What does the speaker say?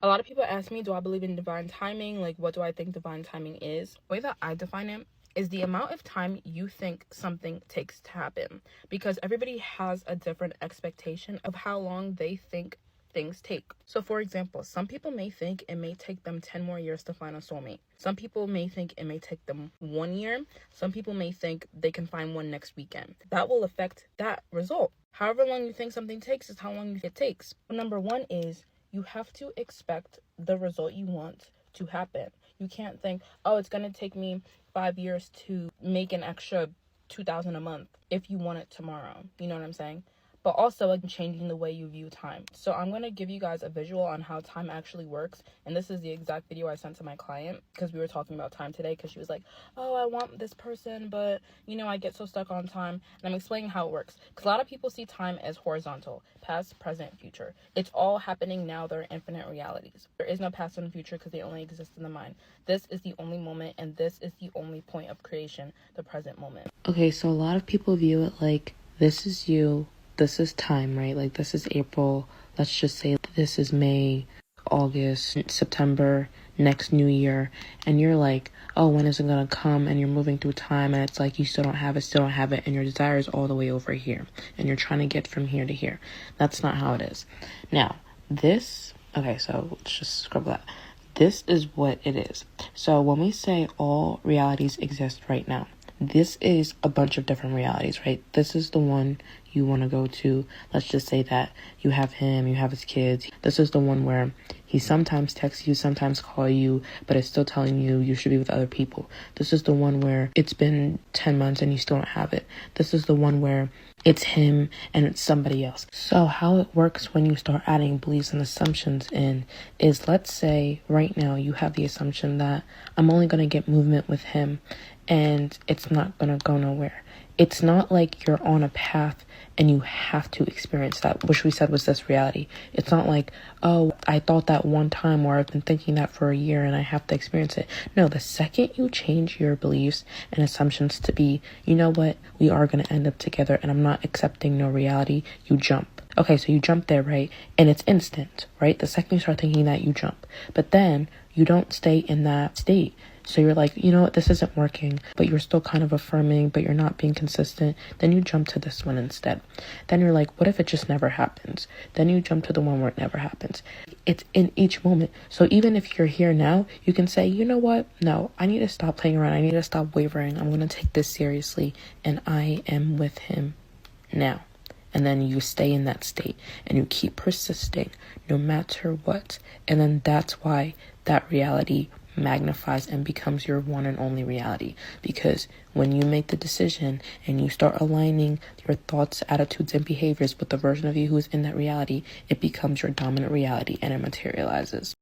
A lot of people ask me, do I believe in divine timing? Like, what do I think divine timing is? The way that I define it is the amount of time you think something takes to happen, because everybody has a different expectation of how long they think things take. So for example, some people may think it may take them 10 more years to find a soulmate. Some people may think it may take them 1 year. Some people may think they can find one next weekend. That will affect that result. However long you think something takes is how long it takes. Number one is you have to expect the result you want to happen. You can't think, oh, it's going to take me 5 years to make an extra $2,000 a month if you want it tomorrow. You know what I'm saying? But also like changing the way you view time. So I'm going to give you guys a visual on how time actually works. And this is the exact video I sent to my client because we were talking about time today, because she was like, oh, I want this person, but I get so stuck on time. And I'm explaining how it works, because a lot of people see time as horizontal: past, present, future. It's all happening now. There are infinite realities. There is no past and future because they only exist in the mind. This is the only moment, and this is the only point of creation, the present moment. Okay, so a lot of people view it like this is you, this is time, right? Like this is April. Let's just say this is May, August, September, next new year. And you're like, oh, when is it going to come? And you're moving through time, and it's like you still don't have it. And your desire is all the way over here. And you're trying to get from here to here. That's not how it is. Now, okay, so let's just scrub that. This is what it is. So when we say all realities exist right now, this is a bunch of different realities, right? This is the one you want to go to. Let's just say that you have him, you have his kids. This is the one where he sometimes texts you, sometimes call you, but it's still telling you you should be with other people. This is the one where it's been 10 months and you still don't have it. This is the one where it's him and it's somebody else. So how it works when you start adding beliefs and assumptions in is, let's say right now you have the assumption that I'm only going to get movement with him and it's not going to go nowhere. It's not like you're on a path and you have to experience that, which we said was this reality. It's not like, oh, I thought that one time, or I've been thinking that for a year and I have to experience it. No, the second you change your beliefs and assumptions to be, you know what, we are going to end up together and I'm not accepting no reality, you jump. Okay, so you jump there, right? And it's instant, right? The second you start thinking that, you jump. But then you don't stay in that state. So you're like, you know what, this isn't working, but you're still kind of affirming, but you're not being consistent. Then you jump to this one instead. Then you're like, what if it just never happens? Then you jump to the one where it never happens. It's in each moment. So even if you're here now, you can say, you know what? No, I need to stop playing around. I need to stop wavering. I'm going to take this seriously. And I am with him now. And then you stay in that state and you keep persisting no matter what. And then that's why that reality magnifies and becomes your one and only reality. Because when you make the decision and you start aligning your thoughts, attitudes, and behaviors with the version of you who is in that reality, it becomes your dominant reality and it materializes.